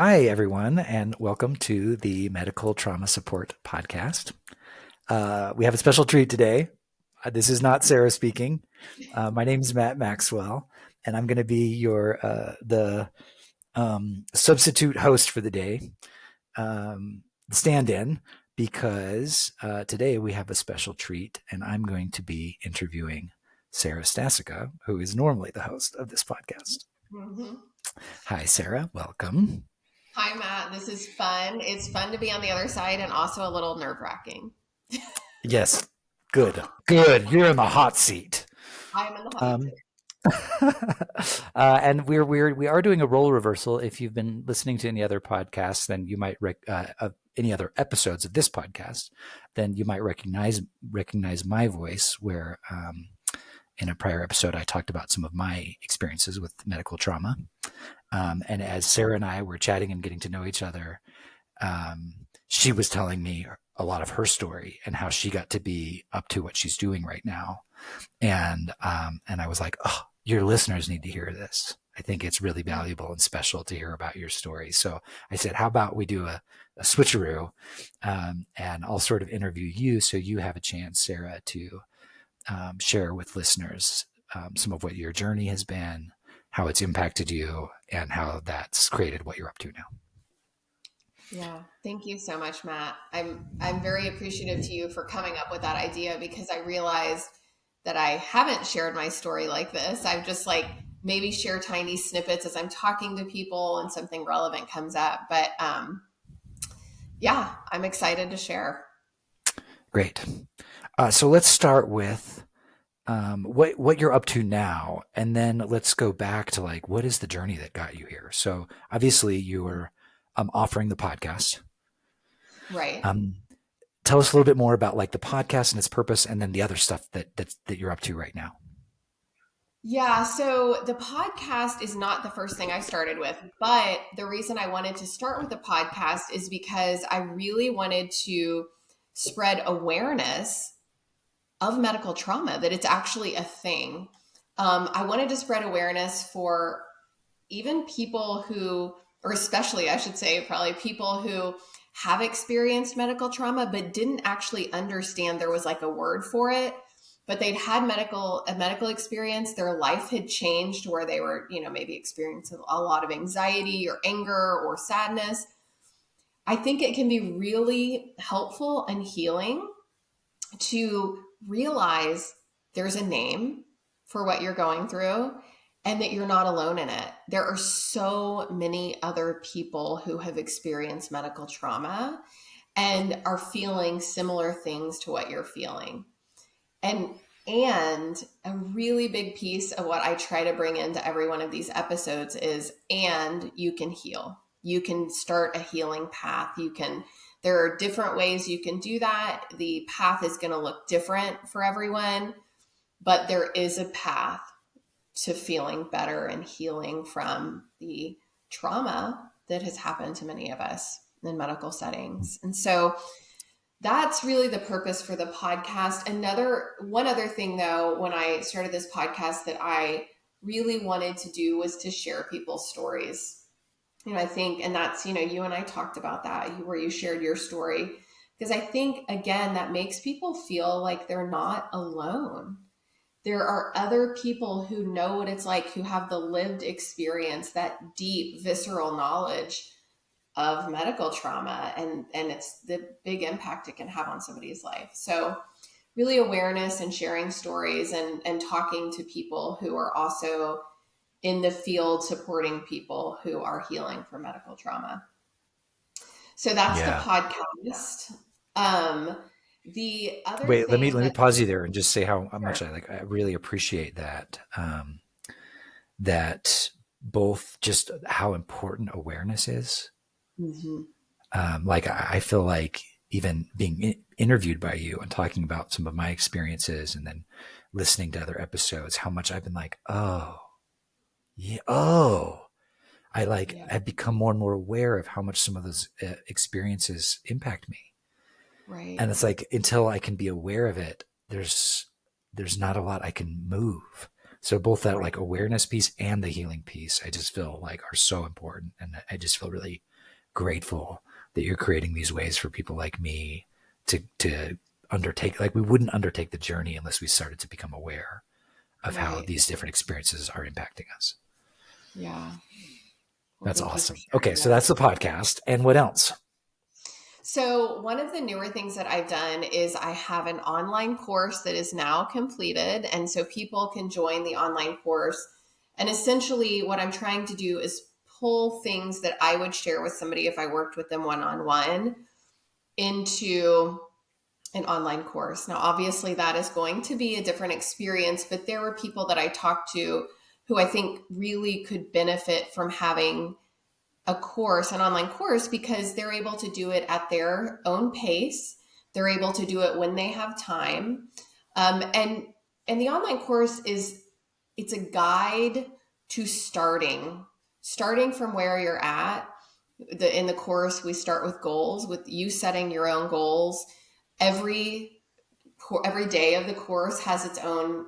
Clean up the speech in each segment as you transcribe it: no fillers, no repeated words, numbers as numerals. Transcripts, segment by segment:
Hi, everyone, and welcome to the Medical Trauma Support Podcast. We have a special treat today. This is not Sarah speaking. My name is Matt Maxwell, and I'm going to be your the substitute host for the day, stand-in, because today we have a special treat, and I'm going to be interviewing Sarah Stasica, who is normally the host of this podcast. Mhm. Hi, Sarah. Welcome. Hi, Matt. This is fun. It's fun to be on the other side and also a little nerve-wracking. Yes, good, good. You're in the hot seat. I am in the hot Um, seat. and we are doing a role reversal. If you've been listening to any other podcasts, then you might any other episodes of this podcast, then you might recognize my voice. Where in a prior episode, I talked about some of my experiences with medical trauma, and as Sarah and I were chatting and getting to know each other, she was telling me a lot of her story and how she got to be up to what she's doing right now. And I was like, oh, your listeners need to hear this. I think it's really valuable and special to hear about your story. So I said, how about we do a switcheroo, and I'll sort of interview you so you have a chance, Sarah, to share with listeners some of what your journey has been, how it's impacted you, and how that's created what you're up to now. Yeah. Thank you so much, Matt. I'm very appreciative to you for coming up with that idea because I realized that I haven't shared my story like this. I've just like maybe share tiny snippets as I'm talking to people and something relevant comes up. But yeah, I'm excited to share. Great. So let's start with what you're up to now, and then let's go back to like what is the journey that got you here. So obviously you were offering the podcast. Right. Um, Tell us a little bit more about like the podcast and its purpose, and then the other stuff that you're up to right now. Yeah, so the podcast is not the first thing I started with, but the reason I wanted to start with the podcast is because I really wanted to spread awareness of medical trauma, that it's actually a thing. I wanted to spread awareness for even people who, or especially, I should say, probably people who have experienced medical trauma but didn't actually understand there was like a word for it, but they'd had a medical experience. Their life had changed where they were, maybe experiencing a lot of anxiety or anger or sadness. I think it can be really helpful and healing to realize there's a name for what you're going through and that you're not alone in it. There are so many other people who have experienced medical trauma and are feeling similar things to what you're feeling. And a really big piece of what I try to bring into every one of these episodes is and you can heal. You can start a healing path. There are different ways you can do that. The path is going to look different for everyone, but there is a path to feeling better and healing from the trauma that has happened to many of us in medical settings. And so that's really the purpose for the podcast. One other thing though, when I started this podcast that I really wanted to do was to share people's stories. I think, and that's, you and I talked about that where you shared your story. Because I think, again, that makes people feel like they're not alone. There are other people who know what it's like, who have the lived experience, that deep, visceral knowledge of medical trauma, and it's the big impact it can have on somebody's life. So really awareness and sharing stories and talking to people who are also in the field supporting people who are healing from medical trauma. So that's the Yeah. podcast. Um, the other Wait, let me thing let me that pause you there and just say how much Sure. I really appreciate that. That both just how important awareness is. Mhm. Like I feel like even being interviewed by you and talking about some of my experiences, and then listening to other episodes, how much I've been like, oh, yeah, oh, Yeah, I've become more and more aware of how much some of those experiences impact me. right. And it's like until I can be aware of it, there's not a lot I can move. So both that Right. like awareness piece and the healing piece, I just feel like are so important, and I just feel really grateful that you're creating these ways for people like me to undertake. Like, we wouldn't undertake the journey unless we started to become aware of how Right. these different experiences are impacting us. Yeah. Well, That's thank you for awesome. sharing Okay, so that. that's the podcast. And what else? So, one of the newer things that I've done is I have an online course that is now completed. And so people can join the online course. And essentially, what I'm trying to do is pull things that I would share with somebody if I worked with them one on one into an online course. Now, obviously, that is going to be a different experience, but there were people that I talked to who I think really could benefit from having a course, an online course, because they're able to do it at their own pace. They're able to do it when they have time. And the online course it's a guide to starting from where you're at. In the course, we start with goals, with you setting your own goals. Every every day of the course has its own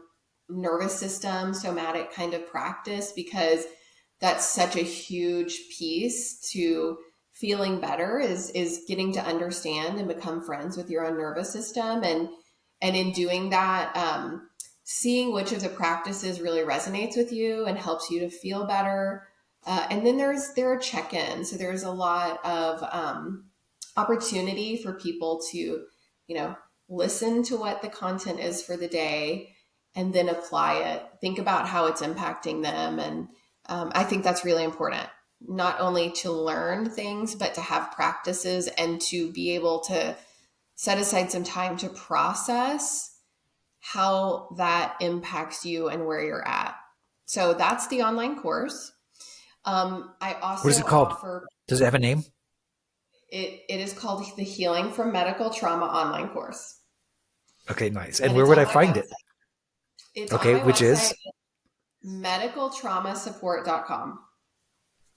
nervous system, somatic kind of practice, because that's such a huge piece to feeling better is getting to understand and become friends with your own nervous system, and in doing that, seeing which of the practices really resonates with you and helps you to feel better. And then there are check-ins, so there's a lot of opportunity for people to, listen to what the content is for the day and then apply it, think about how it's impacting them. And I think that's really important, not only to learn things, but to have practices and to be able to set aside some time to process how that impacts you and where you're at. So that's the online course. I What is also it called? offer, Does it have a name? it is called the Healing from Medical Trauma online course. Okay, nice. And And where it's would on I my find it? website. It's on Okay, my which website, is medicaltraumasupport.com.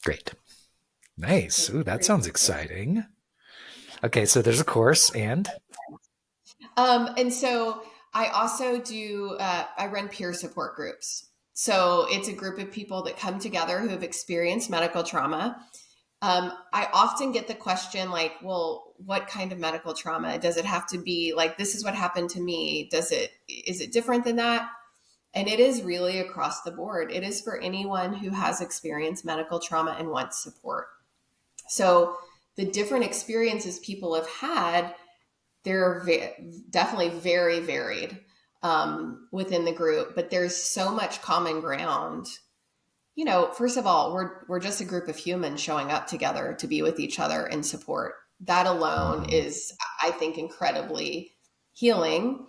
great. Nice. Okay, Ooh, that great. sounds exciting. Okay, so there's a course and And so I also do, I run peer support groups. So it's a group of people that come together who have experienced medical trauma. I often get the question like, well, what kind of medical trauma? Does it have to be like, this is what happened to me? Is it different than that? And it is really across the board. It is for anyone who has experienced medical trauma and wants support. So the different experiences people have had, they're definitely very varied within the group, but there's so much common ground. First of all, we're just a group of humans showing up together to be with each other and support. That alone Mhm. is, I think, incredibly healing.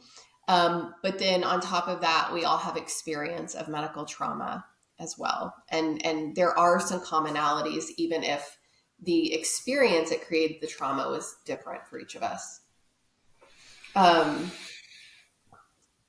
But then on top of that, we all have experience of medical trauma as well, and there are some commonalities, even if the experience that created the trauma was different for each of us. Um,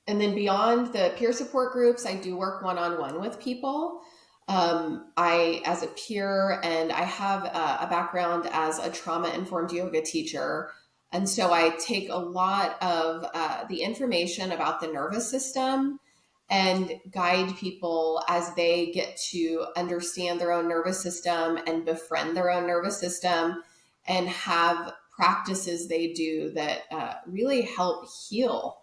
and then beyond the peer support groups, I do work one on one with people. I, as a peer, and I have a background as a trauma informed yoga teacher. And so I take a lot of the information about the nervous system and guide people as they get to understand their own nervous system and befriend their own nervous system and have practices they do that really help heal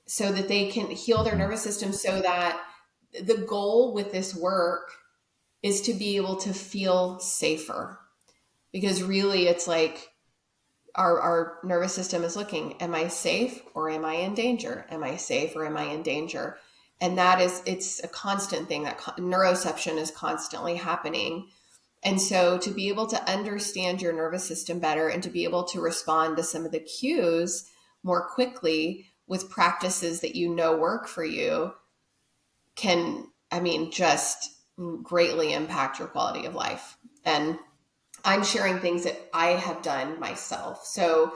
so that they can heal their Mhm. nervous system, so that the goal with this work is to be able to feel safer, because really it's like our nervous system is looking, am I safe or am I in danger? Am I safe or am I in danger? And it's a constant thing, that neuroception is constantly happening. And so to be able to understand your nervous system better and to be able to respond to some of the cues more quickly with practices that work for you can, I mean, just greatly impact your quality of life. And I'm sharing things that I have done myself. So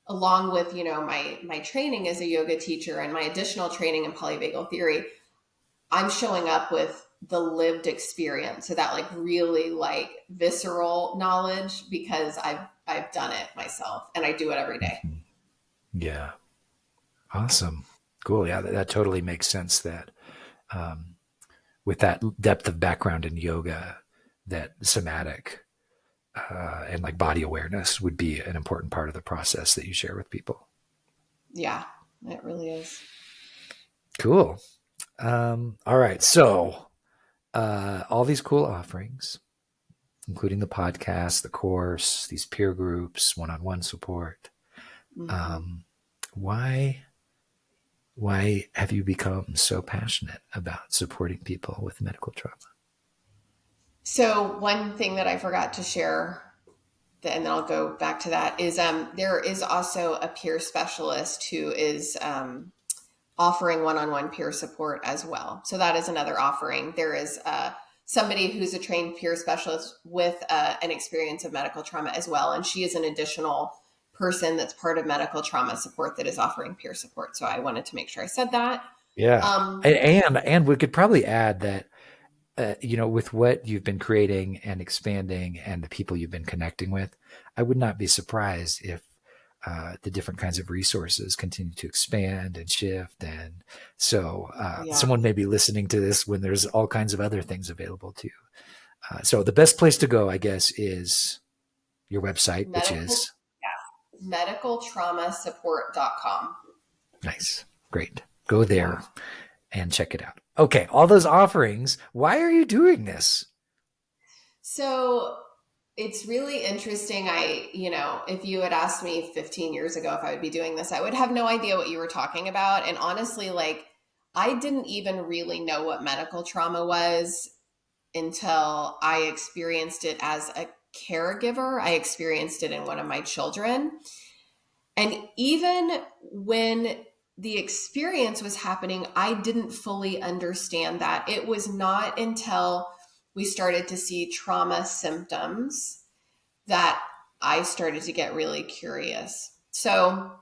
along with, my training as a yoga teacher and my additional training in polyvagal theory, I'm showing up with the lived experience. So that like really like visceral knowledge, because I've done it myself and I do it every day. Mhm. Yeah. Awesome. Cool. Yeah, that totally makes sense that with that depth of background in yoga, that somatic and like body awareness would be an important part of the process that you share with people. Yeah, it really is. Cool. All right. So, all these cool offerings, including the podcast, the course, these peer groups, one-on-one support. Mm-hmm. Um, why have you become so passionate about supporting people with medical trauma? So one thing that I forgot to share, and then I'll go back to that, is there is also a peer specialist who is offering one-on-one peer support as well. So that is another offering. There is somebody who's a trained peer specialist with an experience of medical trauma as well, and she is an additional person that's part of medical trauma support that is offering peer support. So I wanted to make sure I said that. Yeah. Um, And we could probably add that, with what you've been creating and expanding and the people you've been connecting with, I would not be surprised if the different kinds of resources continue to expand and shift. And so yeah, someone may be listening to this when there's all kinds of other things available too. So the best place to go, I guess, is your website, which medical, is medicaltraumasupport.com. nice. Great. Go Yeah. there and check it out. Okay. All those offerings. Why are you doing this? So it's really interesting. If you had asked me 15 years ago if I would be doing this, I would have no idea what you were talking about. And honestly, like, I didn't even really know what medical trauma was until I experienced it as a caregiver. I experienced it in one of my children. And even when the experience was happening, I didn't fully understand that. It was not until we started to see trauma symptoms that I started to get really curious. So,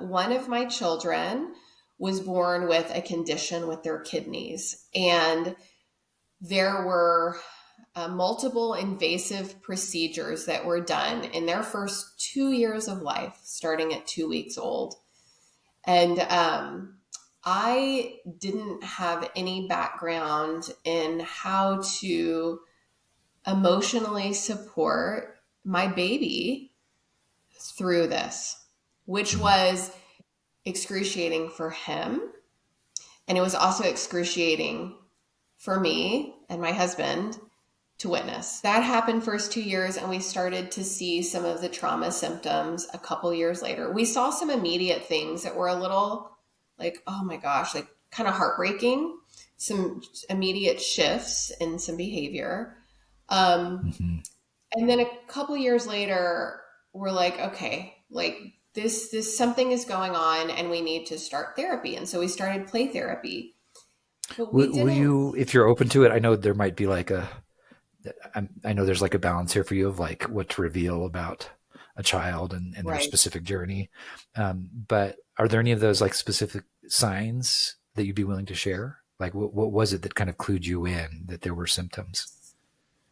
one of my children was born with a condition with their kidneys, and there were multiple invasive procedures that were done in their first 2 years of life, starting at 2 weeks old. And I didn't have any background in how to emotionally support my baby through this, which Mhm. was excruciating for him. And it was also excruciating for me and my husband to witness. That happened first 2 years, and we started to see some of the trauma symptoms a couple years later. We saw some immediate things that were a little like, oh my gosh, like kind of heartbreaking, some immediate shifts in some behavior. Um, Mhm. and then a couple years later, we're like, okay, like this something is going on and we need to start therapy. And so we started play therapy. But we Will didn't. you, if you're open to it, I know there might be like I know there's like a balance here for you of like what to reveal about a child and their Right. specific journey. But are there any of those like specific signs that you'd be willing to share? Like what was it that kind of clued you in that there were symptoms?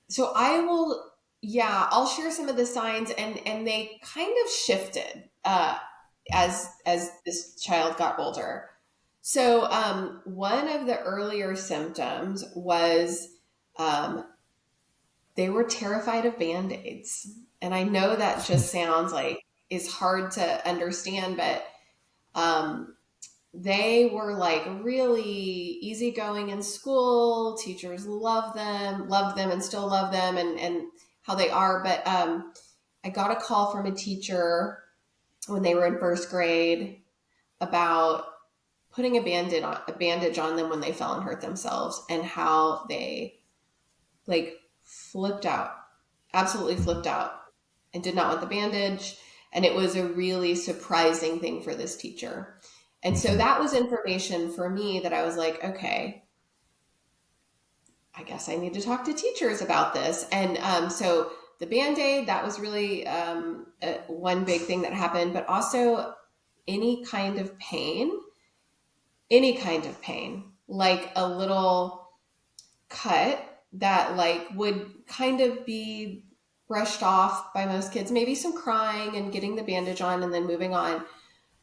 So I will, yeah, I'll share some of the signs, and they kind of shifted as this child got older. So one of the earlier symptoms was um, they were terrified of band-aids. And I know that just sounds like is hard to understand, but um, they were like really easygoing in school. Teachers loved them, and still love them, and how they are. But I got a call from a teacher when they were in first grade about putting a bandage on them when they fell and hurt themselves, and how they like flipped out, absolutely flipped out, and did not want the bandage. And it was a really surprising thing for this teacher. And so Mm-hmm. that was information for me that I was like, okay, I guess I need to talk to teachers about this. And so the band aid, that was really one big thing that happened, but also any kind of pain, like a little cut that like would kind of be brushed off by most kids, maybe some crying and getting the bandage on and then moving on,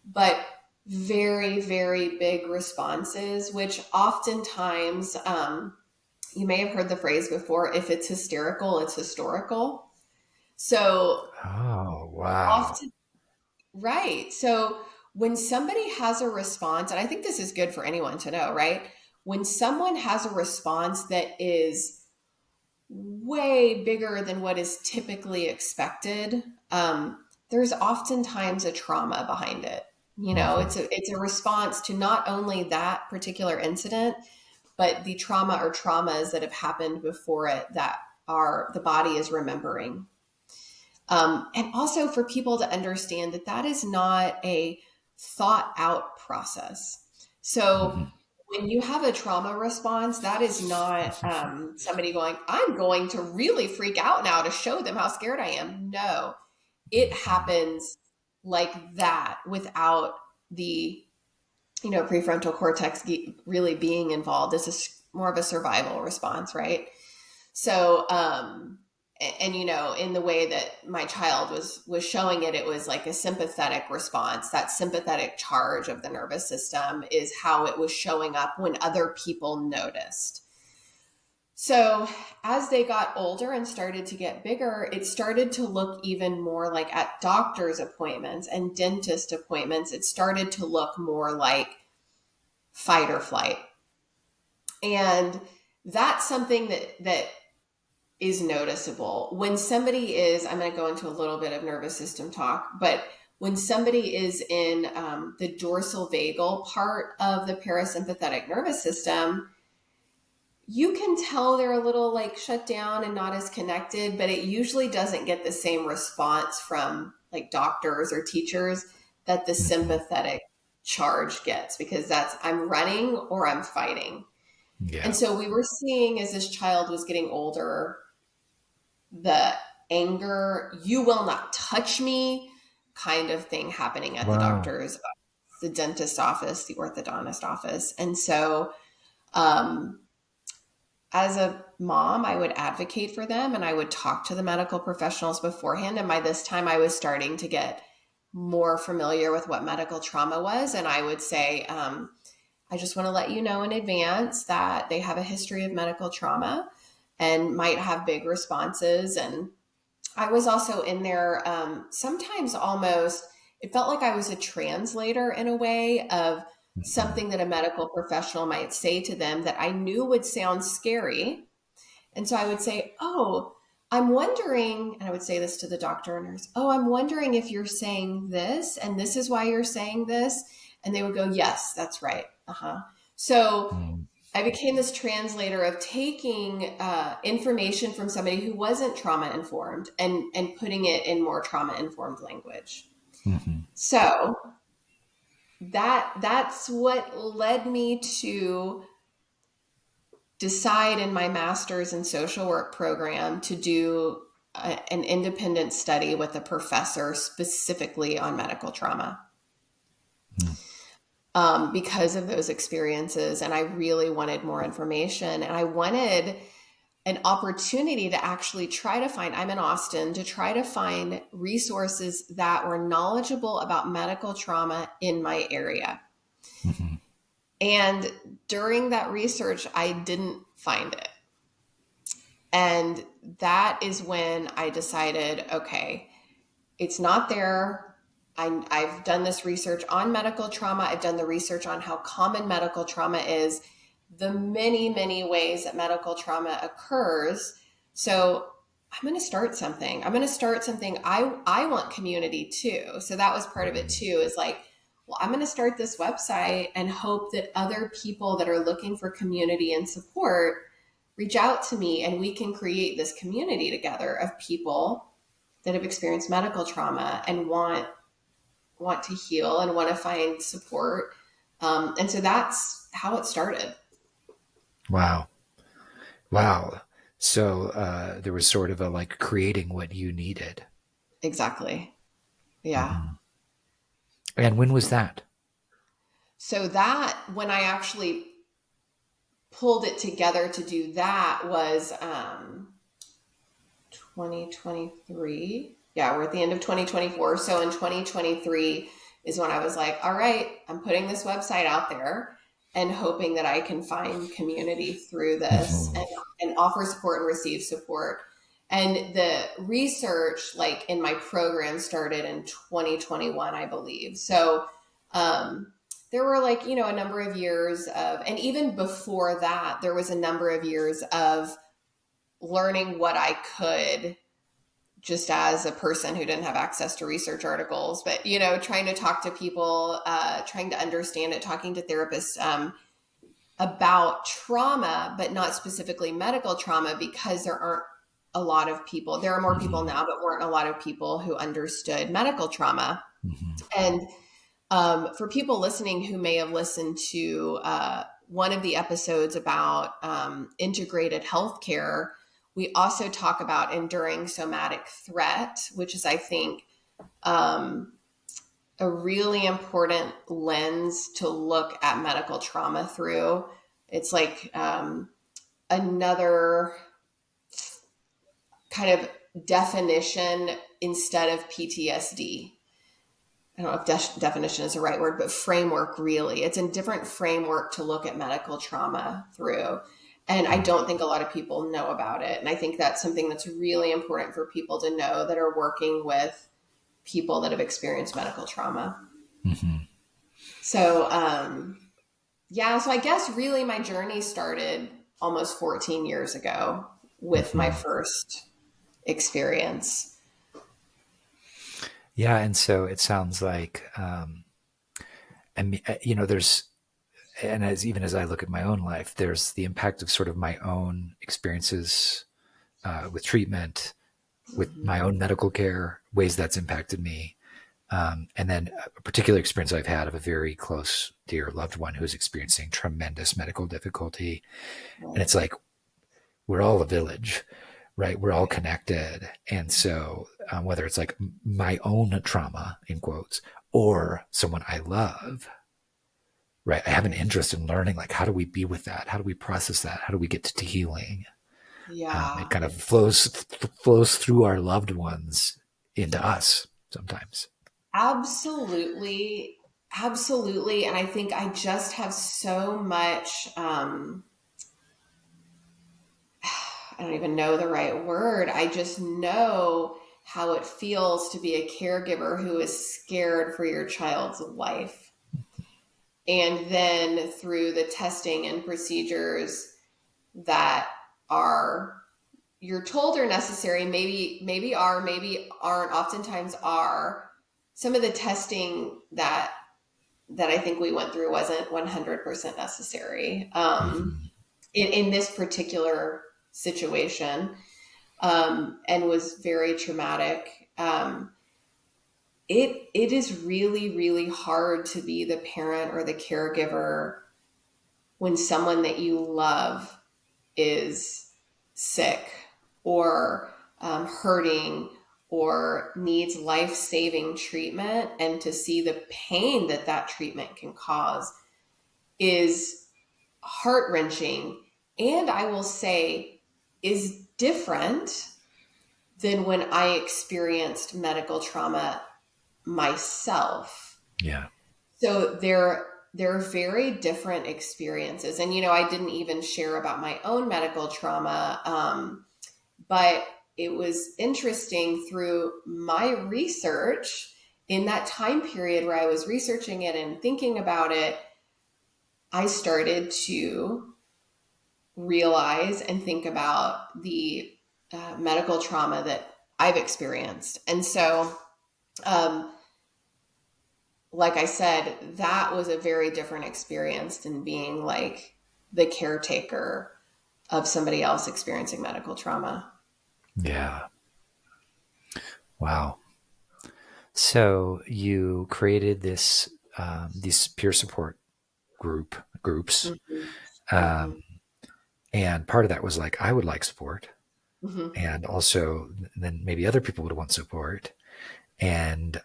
but very, very big responses, which oftentimes, you may have heard the phrase before, if it's hysterical, it's historical. So Oh, wow. often, right. So when somebody has a response, and I think this is good for anyone to know, right? When someone has a response that is way bigger than what is typically expected, there's oftentimes a trauma behind it. You know, Hmm. it's a response to not only that particular incident, but the trauma or traumas that have happened before it that are the body is remembering. And also for people to understand that that is not a thought out process. So Hmm. when you have a trauma response, that is not somebody going, I'm going to really freak out now to show them how scared I am. No, it happens like that without the prefrontal cortex really being involved. This is more of a survival response, right? So and in the way that my child was showing it, it was like a sympathetic response. That sympathetic charge of the nervous system is how it was showing up when other people noticed. So as they got older and started to get bigger, it started to look even more like at doctor's appointments and dentist appointments, it started to look more like fight or flight. And that's something that is noticeable. When somebody is, I'm going to go into a little bit of nervous system talk, but when somebody is in the dorsal vagal part of the parasympathetic nervous system, you can tell they're a little like shut down and not as connected, but it usually doesn't get the same response from like doctors or teachers that the Hmm. sympathetic charge gets, because that's I'm running or I'm fighting. And Yeah. so we were seeing as this child was getting older, the anger, you will not touch me kind of thing happening at the Wow. doctor's, the dentist office, the orthodontist office. And so, um, as a mom, I would advocate for them and I would talk to the medical professionals beforehand. And by this time, I was starting to get more familiar with what medical trauma was. And I would say, I just want to let you know in advance that they have a history of medical trauma and might have big responses. And I was also in there, sometimes almost, it felt like I was a translator in a way of Hmm. something that a medical professional might say to them that I knew would sound scary. And so I would say, oh, I'm wondering, and I would say this to the doctor and nurse, oh, I'm wondering if you're saying this and this is why you're saying this. And they would go, yes, that's right. Uh-huh. So Hmm. I became this translator of taking information from somebody who wasn't trauma informed and putting it in more trauma informed language. Hmm. So that's what led me to decide in my master's in social work program to do an independent study with a professor specifically on medical trauma, because of those experiences. And I really wanted more information and I wanted an opportunity to actually try to find, I'm in Austin, to try to find resources that were knowledgeable about medical trauma in my area. Hmm. And during that research, I didn't find it. And that is when I decided, okay, it's not there. I've done this research on medical trauma. I've done the research on how common medical trauma is, the many, many ways that medical trauma occurs. So I'm going to start something. I'm going to start something. I want community too. So that was part of it too, is like, well, I'm going to start this website and hope that other people that are looking for community and support reach out to me and we can create this community together of people that have experienced medical trauma and want to heal and want to find support. And so that's how it started. Wow. Wow. So there was sort of a like creating what you needed. Exactly. Yeah. Hmm. And when was that? So that when I actually pulled it together to do that was 2023. Yeah, we're at the end of 2024. So in 2023 is when I was like, all right, I'm putting this website out there and hoping that I can find community through this Hmm. and offer support and receive support. And the research, like in my program, started in 2021, I believe. So there were like, a number of years of, and even before that, there was a number of years of learning what I could just as a person who didn't have access to research articles, but, trying to talk to people, trying to understand it, talking to therapists about trauma, but not specifically medical trauma, because there aren't a lot of people. There are more people now, but weren't a lot of people who understood medical trauma. And for people listening who may have listened to one of the episodes about integrated healthcare, we also talk about enduring somatic threat, which is, I think, a really important lens to look at medical trauma through. It's like another kind of definition instead of PTSD. I don't know if definition is the right word, but framework, really. It's a different framework to look at medical trauma through. And I don't think a lot of people know about it. And I think that's something that's really important for people to know that are working with people that have experienced medical trauma. So, so I guess really my journey started almost 14 years ago with my first experience. Yeah. And so it sounds like, there's, and even as I look at my own life, there's the impact of sort of my own experiences with treatment, with my own medical care, ways that's impacted me. And then a particular experience I've had of a very close, dear loved one who's experiencing tremendous medical difficulty. And it's like, we're all a village, right? We're all connected. And so whether it's like my own trauma, in quotes, or someone I love, right? I have an interest in learning, like, how do we be with that? How do we process that? How do we get to healing? Yeah. It kind of flows through our loved ones into us sometimes. Absolutely. Absolutely. And I think I just have so much, I don't even know the right word. I just know how it feels to be a caregiver who is scared for your child's life. And then through the testing and procedures that are, you're told are necessary, maybe are, maybe aren't, oftentimes are, some of the testing that I think we went through wasn't 100% necessary in this particular situation, and was very traumatic. It is really, really hard to be the parent or the caregiver when someone that you love is sick or hurting or needs life-saving treatment, and to see the pain that that treatment can cause is heart-wrenching. And I will say is different than when I experienced medical trauma myself. Yeah. So they're very different experiences. And, I didn't even share about my own medical trauma. But it was interesting through my research in that time period where I was researching it and thinking about it, I started to realize and think about the medical trauma that I've experienced. And so, like I said, that was a very different experience than being like the caretaker of somebody else experiencing medical trauma. Yeah. Wow. So you created this, these peer support groups. And part of that was like, I would like support. And also then maybe other people would want support. And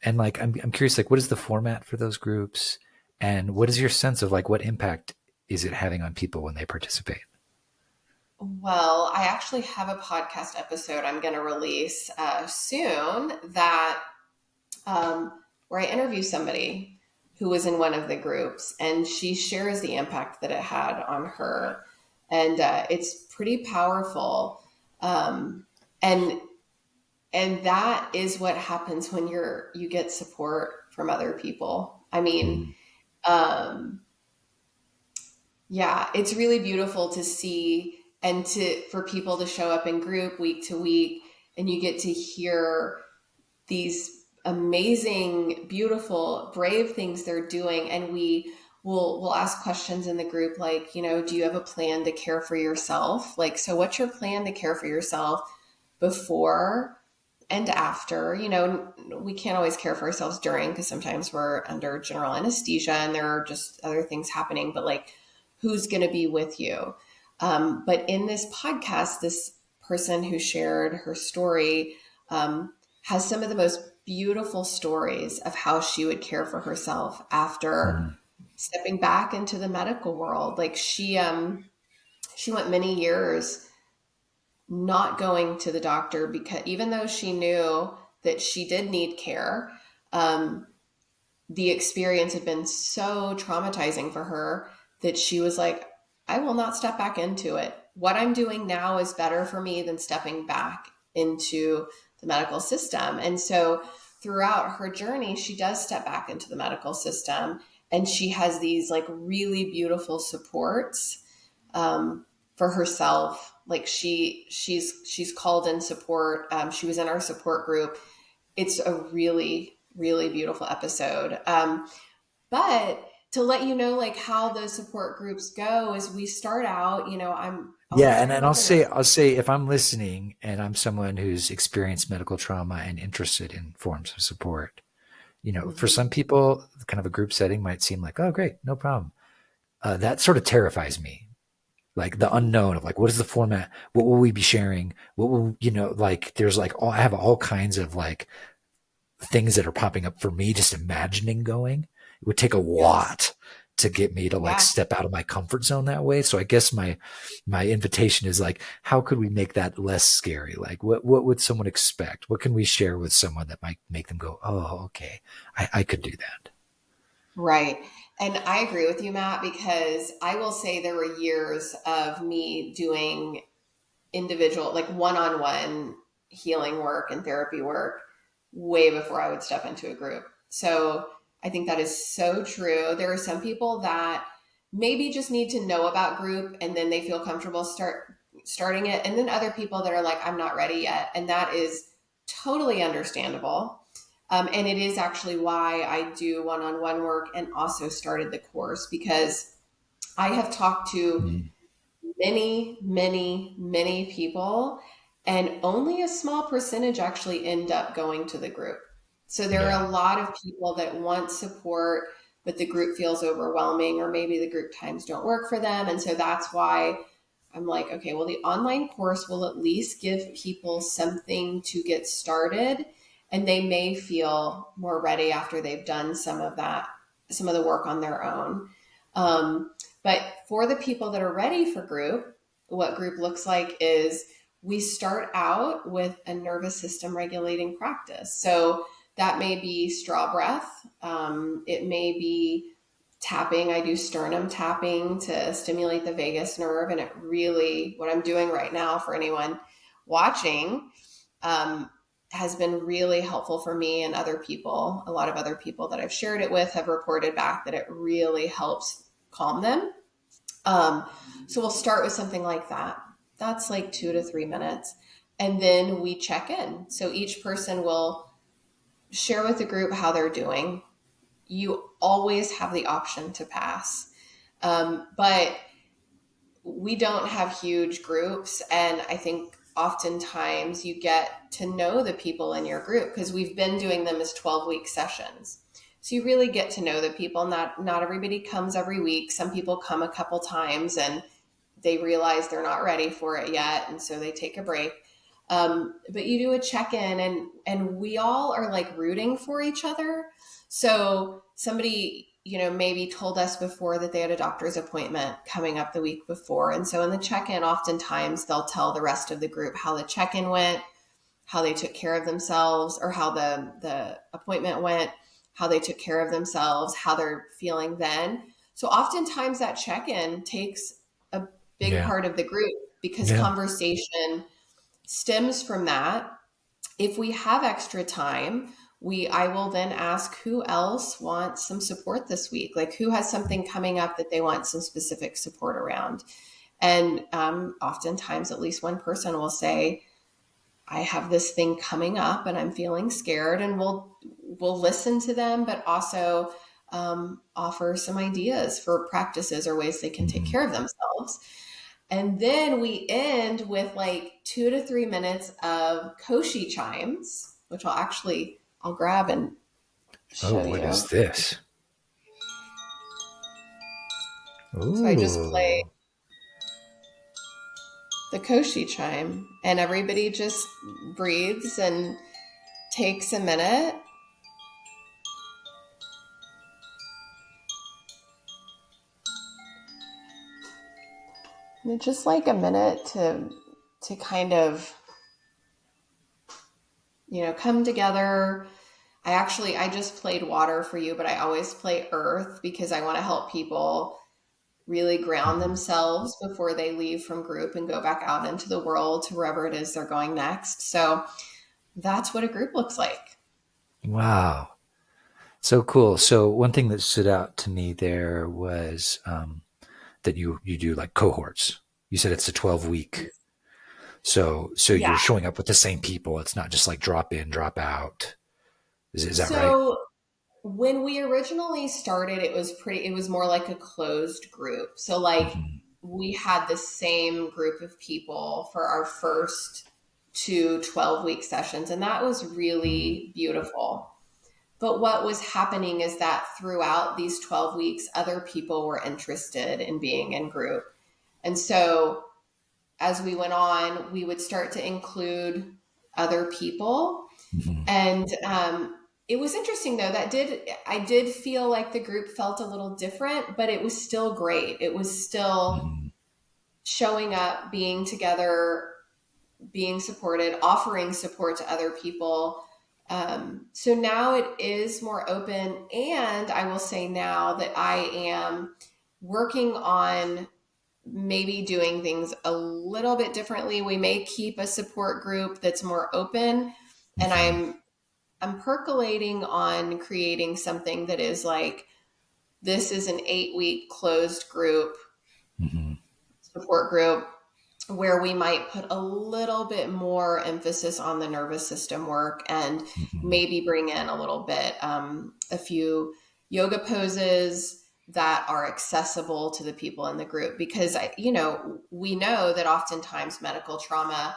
like, I'm curious, like, what is the format for those groups? And what is your sense of like, what impact is it having on people when they participate? Well, I actually have a podcast episode I'm going to release soon that where I interview somebody who was in one of the groups, and she shares the impact that it had on her. And it's pretty powerful. And that is what happens when you get support from other people. I mean, Mm. um, yeah, it's really beautiful to see and for people to show up in group week to week, and you get to hear these amazing, beautiful, brave things they're doing. And we'll ask questions in the group like, do you have a plan to care for yourself? Like, so what's your plan to care for yourself before and after? We can't always care for ourselves during, because sometimes we're under general anesthesia and there are just other things happening, but like, who's going to be with you? But in this podcast, this person who shared her story has some of the most beautiful stories of how she would care for herself after Mm. stepping back into the medical world. Like she went many years not going to the doctor, because even though she knew that she did need care, um, the experience had been so traumatizing for her that she was like, I will not step back into it. What I'm doing now is better for me than stepping back into the medical system. And so throughout her journey, she does step back into the medical system, and she has these like really beautiful supports for herself. Like she's called in support. She was in our support group. It's a really, really beautiful episode. But to let you know, like how those support groups go is we start out, I'll Yeah, start and with I'll the say nurse. I'll say if I'm listening and I'm someone who's experienced medical trauma and interested in forms of support, for Mhm. some people, kind of a group setting might seem like, oh, great, no problem. That sort of terrifies me, like the unknown of like, what is the format? What will we be sharing? What will like? There's like I have all kinds of like things that are popping up for me just imagining going. It would take a Yes. lot to get me to like Yeah. step out of my comfort zone that way. So I guess my invitation is like, how could we make that less scary? Like what would someone expect? What can we share with someone that might make them go, oh, okay, I could do that. Right. And I agree with you, Matt, because I will say there were years of me doing individual, like one on one healing work and therapy work way before I would step into a group. So I think that is so true. There are some people that maybe just need to know about group and then they feel comfortable starting it. And then other people that are like, I'm not ready yet. And that is totally understandable. And it is actually why I do one on one work and also started the course, because I have talked to Mm. many, many, many people, and only a small percentage actually end up going to the group. So there Yeah. are a lot of people that want support, but the group feels overwhelming, or maybe the group times don't work for them. And so that's why I'm like, okay, well, the online course will at least give people something to get started, and they may feel more ready after they've done some of the work on their own. Um, but for the people that are ready for group, what group looks like is we start out with a nervous system regulating practice. So that may be straw breath. It may be tapping. I do sternum tapping to stimulate the vagus nerve. And it really, what I'm doing right now for anyone watching, um, has been really helpful for me and other people. A lot of other people that I've shared it with have reported back that it really helps calm them. Um, so we'll start with something like that. That's like 2 to 3 minutes. And then we check in. So each person will share with the group how they're doing. You always have the option to pass. But we don't have huge groups. And I think oftentimes you get to know the people in your group because we've been doing them as 12-week sessions. So you really get to know the people. Not everybody comes every week. Some people come a couple times and they realize they're not ready for it yet, and so they take a break. But you do a check-in, and we all are like rooting for each other. So somebody, maybe told us before that they had a doctor's appointment coming up the week before, and so in the check-in, oftentimes they'll tell the rest of the group how the check-in went, how they took care of themselves, or how the appointment went, how they took care of themselves, how they're feeling then. So oftentimes that check-in takes a big Yeah. part of the group, because Yeah. conversation stems from that. If we have extra time, I will then ask who else wants some support this week, like who has something coming up that they want some specific support around. And oftentimes at least one person will say, I have this thing coming up and I'm feeling scared, and we'll listen to them, but also offer some ideas for practices or ways they can take care of themselves. And then we end with like 2 to 3 minutes of Koshi chimes, which I'll grab and show you. What is this? Ooh. So I just play the Koshi chime, and everybody just breathes and takes a minute. And it's just like a minute to kind of, come together. I just played water for you, but I always play earth because I want to help people really ground themselves before they leave from group and go back out into the world to wherever it is they're going next. So that's what a group looks like. Wow. So cool. So one thing that stood out to me there was that you do like cohorts. You said it's a 12-week. So You're showing up with the same people. It's not just like drop in, drop out. Is that right? So when we originally started, it was more like a closed group. So like we had the same group of people for our first 2 12-week sessions, and that was really beautiful. But what was happening is that throughout these 12 weeks, other people were interested in being in group. And so as we went on, we would start to include other people. And it was interesting though, I did feel like the group felt a little different, but it was still great. It was still showing up, being together, being supported, offering support to other people. So now it is more open. And I will say now that I am working on maybe doing things a little bit differently. We may keep a support group that's more open, and I'm percolating on creating something that is like, this is an 8-week closed group, support group, where we might put a little bit more emphasis on the nervous system work and maybe bring in a little bit, a few yoga poses that are accessible to the people in the group, because we know that oftentimes medical trauma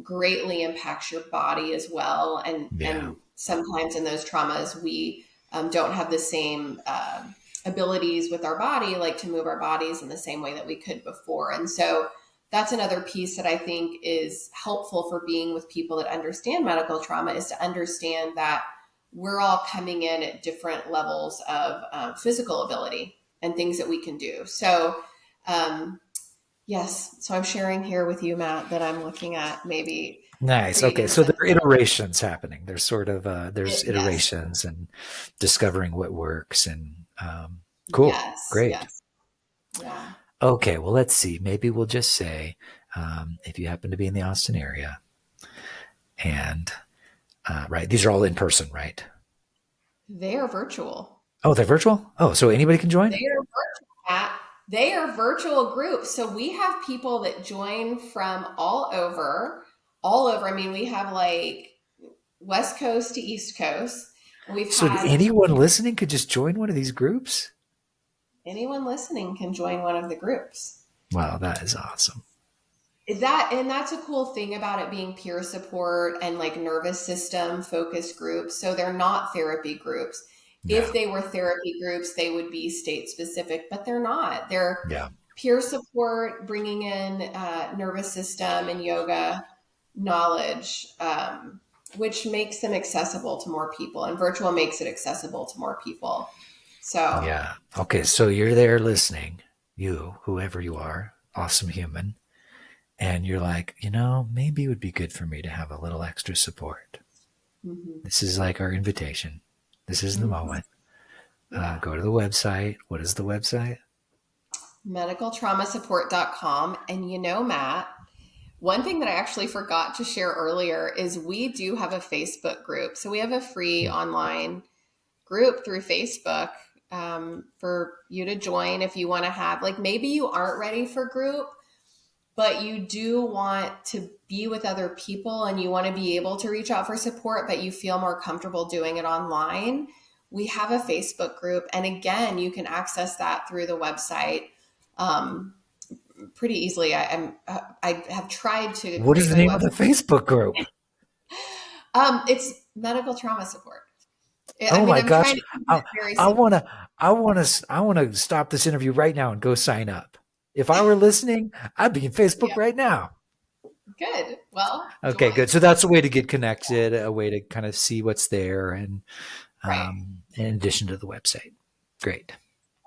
greatly impacts your body as well. And sometimes in those traumas, we don't have the same abilities with our body, like to move our bodies in the same way that we could before. And so that's another piece that I think is helpful for being with people that understand medical trauma, is to understand that we're all coming in at different levels of physical ability and things that we can do. So, yes. So I'm sharing here with you, Matt, that I'm looking at maybe. Nice. Okay. So there are iterations happening. There's sort of, iterations and discovering what works, and cool. Yes, great. Yes. Yeah. Okay. Well, let's see. Maybe we'll just say, if you happen to be in the Austin area and, right. These are all in person, right? They are virtual. Oh, they're virtual? Oh, so anybody can join? They are virtual. They are virtual groups. So we have people that join from all over. I mean, we have like West Coast to East Coast. Anyone listening could just join one of these groups? Anyone listening can join one of the groups. Wow, that is awesome. That's a cool thing about it being peer support and like nervous system focused groups. So they're not therapy groups. No. If they were therapy groups, they would be state specific, but they're not. They're peer support, bringing in nervous system and yoga knowledge, which makes them accessible to more people, and virtual makes it accessible to more people. So yeah. Okay. So you're there listening, you, whoever you are, awesome human. And you're like, maybe it would be good for me to have a little extra support. This is like our invitation. This is the moment. Go to the website. What is the website? medicaltraumasupport.com. And Matt, One thing that I actually forgot to share earlier is we do have a Facebook group. So we have a free online group through Facebook for you to join if you want to have, like, maybe you aren't ready for group, but you do want to be with other people and you want to be able to reach out for support, but you feel more comfortable doing it online. We have a Facebook group. And again, you can access that through the website. Pretty easily. I have tried to What is create the my name of the website. Facebook group? It's medical trauma support. I Oh mean, my I'm gosh. trying to keep I, it very I simple. wanna I wanna stop this interview right now and go sign up. If I were listening, I'd be in Facebook Yeah, right now. good. Well, Okay, join. good. So that's a way to get connected, a way to kind of see what's there, and Right. in addition to the website. Great.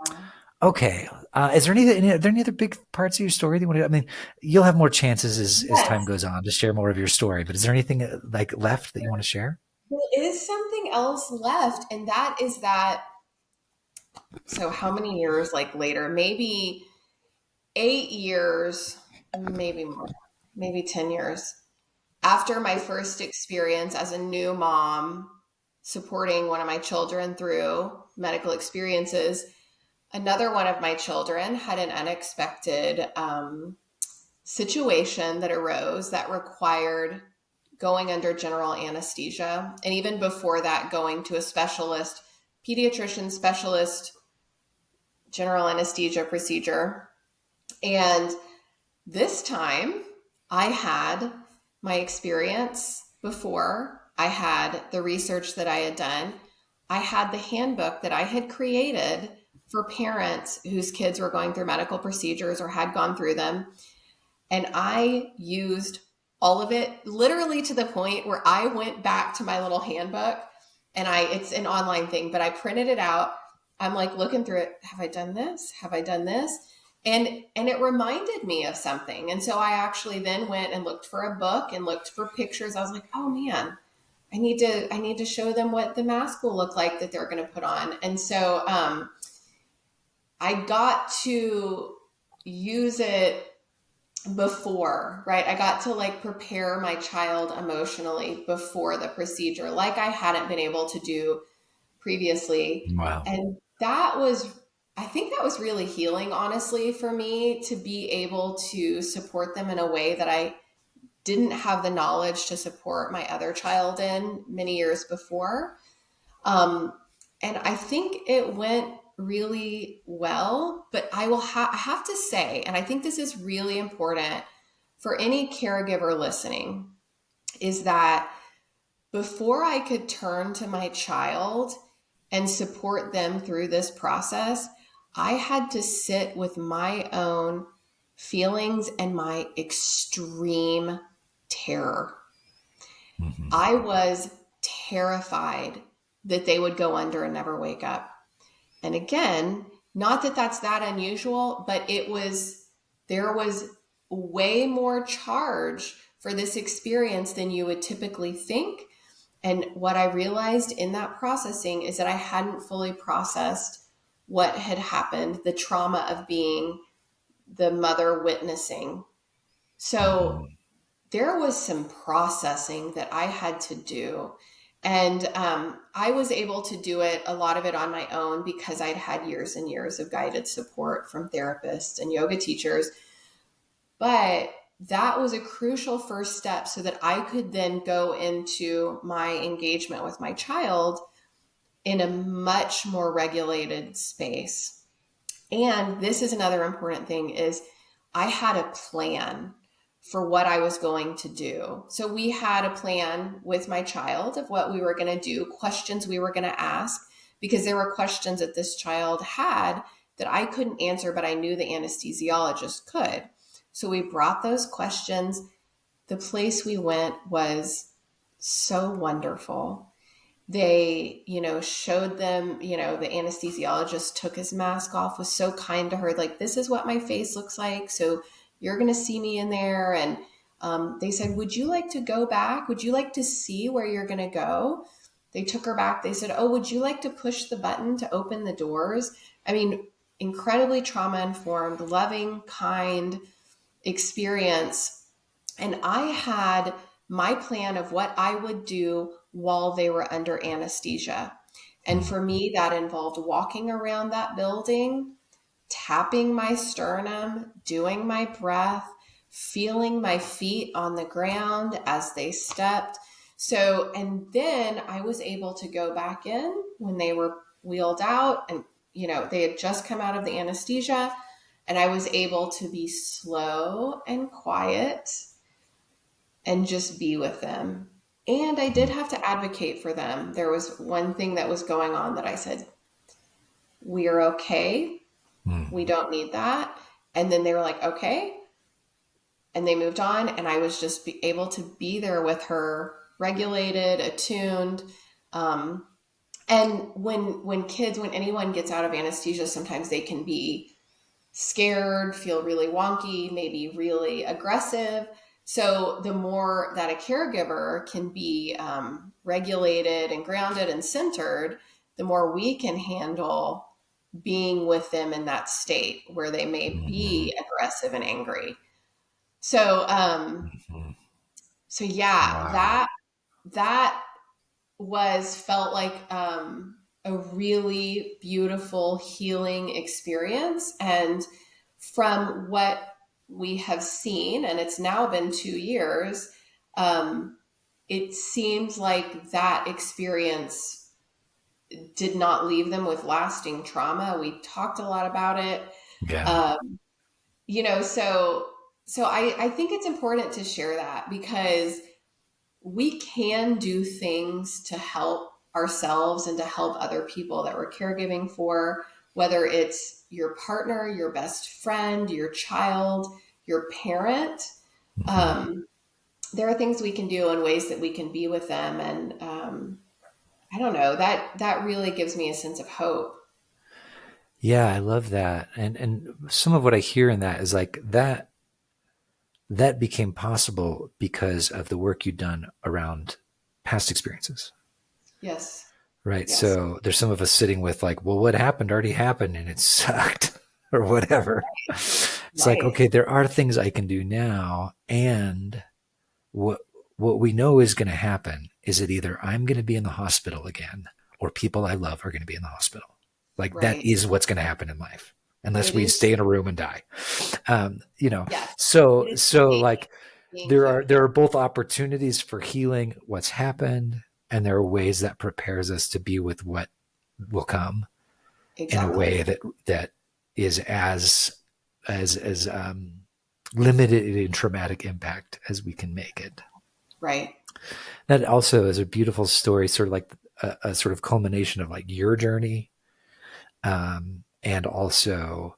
Yeah. Okay. Is there are there any other big parts of your story that you want to? I mean, you'll have more chances as time Yes, goes on to share more of your story. But is there anything like left that you want to share? there is something else left, and that is that. So, how many years like later? Maybe 8 years, maybe more, maybe 10 years after my first experience as a new mom supporting one of my children through medical experiences. Another one of my children had an unexpected situation that arose that required going under general anesthesia. And even before that, going to a specialist, pediatrician specialist, general anesthesia procedure. And this time I had my experience before, I had the research that I had done, I had the handbook that I had created for parents whose kids were going through medical procedures or had gone through them. And I used all of it literally to the point where I went back to my little handbook and it's an online thing, but I printed it out. I'm like looking through it. Have I done this? Have I done this? And it reminded me of something. And so I actually then went and looked for a book and looked for pictures. I was like, oh man, I need to show them what the mask will look like that they're going to put on. And so I got to use it before, right? I got to like prepare my child emotionally before the procedure, like I hadn't been able to do previously. Wow. And that was, I think that was really healing, honestly, for me to be able to support them in a way that I didn't have the knowledge to support my other child in many years before. Um, and I think it went really well, but I have to say, and I think this is really important for any caregiver listening, is that before I could turn to my child and support them through this process, I had to sit with my own feelings and my extreme terror. Mm-hmm. I was terrified that they would go under and never wake up. And again, not that that's that unusual, but there was way more charge for this experience than you would typically think. And what I realized in that processing is that I hadn't fully processed what had happened, the trauma of being the mother witnessing. So Mm-hmm. there was some processing that I had to do. And I was able to do it, a lot of it on my own, because I'd had years and years of guided support from therapists and yoga teachers. But that was a crucial first step so that I could then go into my engagement with my child in a much more regulated space. And this is another important thing is I had a plan for what I was going to do. So we had a plan with my child of what we were going to do, questions we were going to ask, because there were questions that this child had that I couldn't answer, but I knew the anesthesiologist could. So we brought those questions. The place we went was so wonderful. They, showed them, the anesthesiologist took his mask off, was so kind to her, like, this is what my face looks like. So you're going to see me in there. And they said, would you like to go back? Would you like to see where you're going to go? They took her back. They said, oh, would you like to push the button to open the doors? I mean, incredibly trauma informed, loving, kind experience. And I had my plan of what I would do while they were under anesthesia. And Mm. for me, that involved walking around that building, tapping my sternum, doing my breath, feeling my feet on the ground as they stepped. So, and then I was able to go back in when they were wheeled out and, they had just come out of the anesthesia, and I was able to be slow and quiet and just be with them. And I did have to advocate for them. There was one thing that was going on that I said, we're okay. Mm. We don't need that. And then they were like, okay. And they moved on. And I was just able to be there with her, regulated, attuned. And when anyone gets out of anesthesia, sometimes they can be scared, feel really wonky, maybe really aggressive. So the more that a caregiver can be regulated and grounded and centered, the more we can handle being with them in that state where they may Mhm. be aggressive and angry. So, Mhm. so yeah, Wow. that felt like a really beautiful healing experience. And from what we have seen, and it's now been 2 years, um, it seems like that experience did not leave them with lasting trauma. We talked a lot about it. Yeah. Um, so I think it's important to share that, because we can do things to help ourselves and to help other people that we're caregiving for, whether it's your partner, your best friend, your child, your parent. Mhm. Um, there are things we can do and ways that we can be with them. And I don't know, that really gives me a sense of hope. Yeah, I love that. And some of what I hear in that is like that became possible because of the work you've done around past experiences. Yes. Right. Yes. So there's some of us sitting with like, well, what happened already happened and it sucked or whatever. It's like, Right. okay, there are things I can do now. And what what we know is going to happen is that either I'm going to be in the hospital again or people I love are going to be in the hospital. Like that Right. is what's going to happen in life unless It we is. stay in a room and die. You know, Yes. so It is so amazing like being there are human. both opportunities for healing what's happened, and there are ways that prepares us to be with what will come in a Exactly. way that is as limited in traumatic impact as we can make it. Right. That also is a beautiful story, sort of like a sort of culmination of like your journey, and also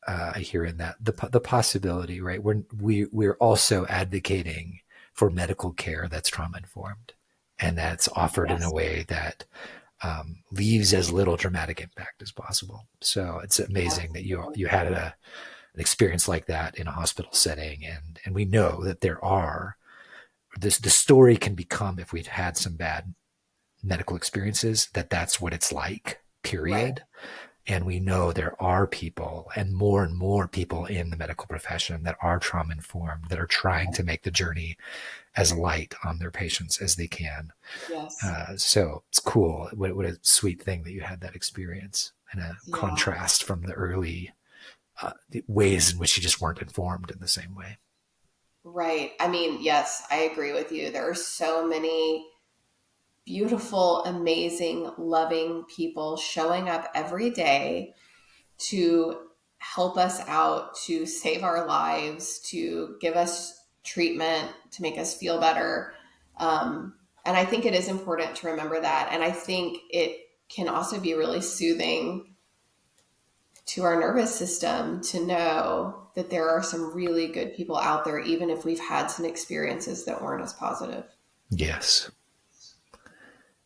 I hear in that the possibility, right? We're also advocating for medical care that's trauma informed and that's offered in a Yes. way that leaves as little dramatic impact as possible. So it's amazing that Absolutely. you had an experience like that in a hospital setting, and we know that there are this the story can become, if we've had some bad medical experiences, that's what it's like. Right. Period. And we know there are people and more people in the medical profession that are trauma informed, that are trying to make the journey as light on their patients as they can. Yes. So it's cool. What a sweet thing that you had that experience, and a Yeah. contrast from the early the ways in which you just weren't informed in the same way. Right. I mean, yes, I agree with you. There are so many beautiful, amazing, loving people showing up every day to help us out, to save our lives, to give us treatment, to make us feel better. Um, and I think it is important to remember that. And I think it can also be really soothing to our nervous system to know that there are some really good people out there, even if we've had some experiences that weren't as positive. Yes.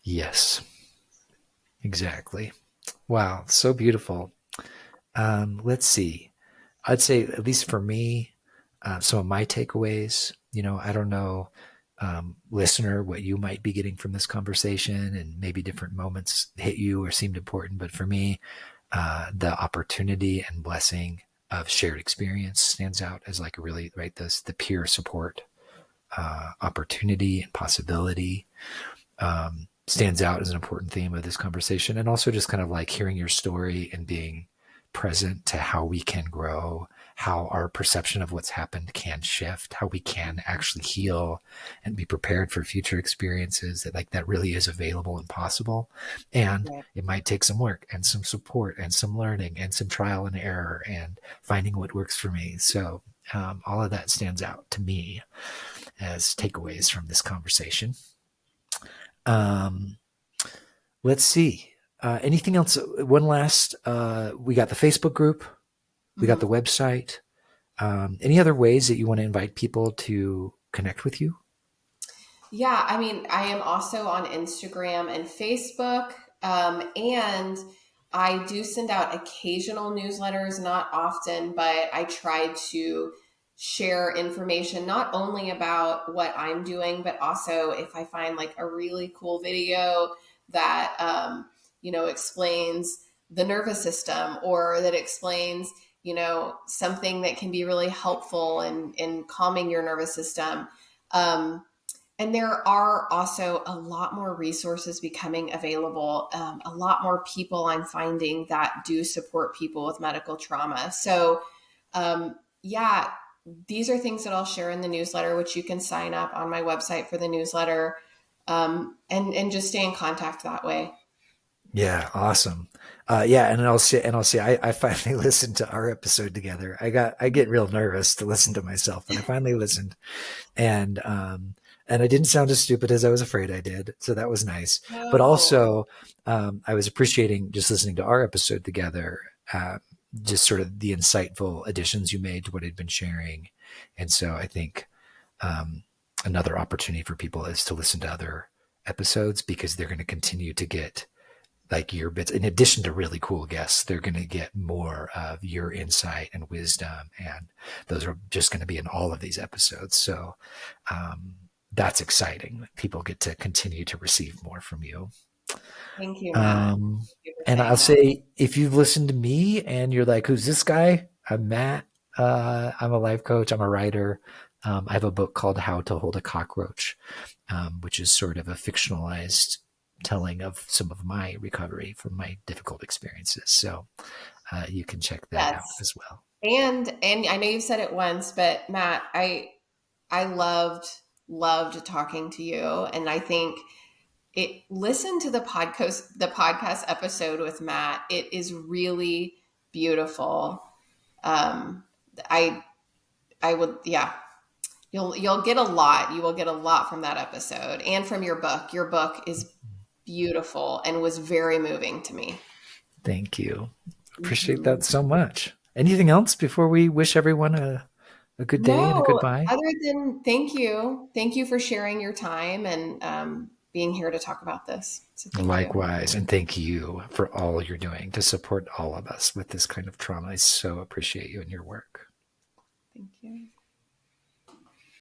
Yes. Exactly. Wow. So beautiful. Let's see. I'd say, at least for me, some of my takeaways, I don't know, listener, what you might be getting from this conversation, and maybe different moments hit you or seemed important. But for me, the opportunity and blessing of shared experience stands out as like a really, right, this, the peer support. opportunity and possibility stands out as an important theme of this conversation. And also just kind of like hearing your story and being present to how we can grow, how our perception of what's happened can shift, how we can actually heal and be prepared for future experiences, that like that really is available and possible. And Right. it might take some work and some support and some learning and some trial and error and finding what works for me. So all of that stands out to me as takeaways from this conversation. Um, let's see. Anything else? One last, we got the Facebook group, we got the Mhm. website. Any other ways that you want to invite people to connect with you? Yeah, I mean, I am also on Instagram and Facebook, and I do send out occasional newsletters, not often, but I try to share information not only about what I'm doing, but also if I find like a really cool video that, explains the nervous system or that explains, something that can be really helpful in calming your nervous system. Um, and there are also a lot more resources becoming available, a lot more people I'm finding that do support people with medical trauma. So, yeah, these are things that I'll share in the newsletter, which you can sign up on my website for the newsletter, and just stay in contact that way. Yeah, awesome. Yeah, and I'll say, I finally listened to our episode together. I get real nervous to listen to myself, but I finally listened, and and I didn't sound as stupid as I was afraid I did, so that was nice. But No, also, I was appreciating just listening to our episode together, just sort of the insightful additions you made to what I'd been sharing, and so I think um, another opportunity for people is to listen to other episodes because they're going to continue to get like your bits in addition to really cool guests. They're going to get more of your insight and wisdom, and those are just going to be in all of these episodes. So um, that's exciting. People get to continue to receive more from you. thank you, Matt. um, Thank you for and I'll saying that. say, if you've listened to me and you're like, who's this guy? I'm Matt. I'm a life coach, I'm a writer. I have a book called How to Hold a Cockroach, which is sort of a fictionalized telling of some of my recovery from my difficult experiences. So you can check that out Yes, as well. and I know you've said it once, but Matt, I loved talking to you, and I think it listen to the podcast episode with Matt. It is really beautiful. Um, I I would, yeah, you'll get a lot. You will get a lot from that episode and from your book. Your book is beautiful and was very moving to me. Thank you. Appreciate Mhm. that so much. Anything else before we wish everyone a good day and a No, goodbye? other than thank you. Thank you for sharing your time and being here to talk about this. So thank you. Likewise. And thank you for all you're doing to support all of us with this kind of trauma. I so appreciate you and your work. Thank you.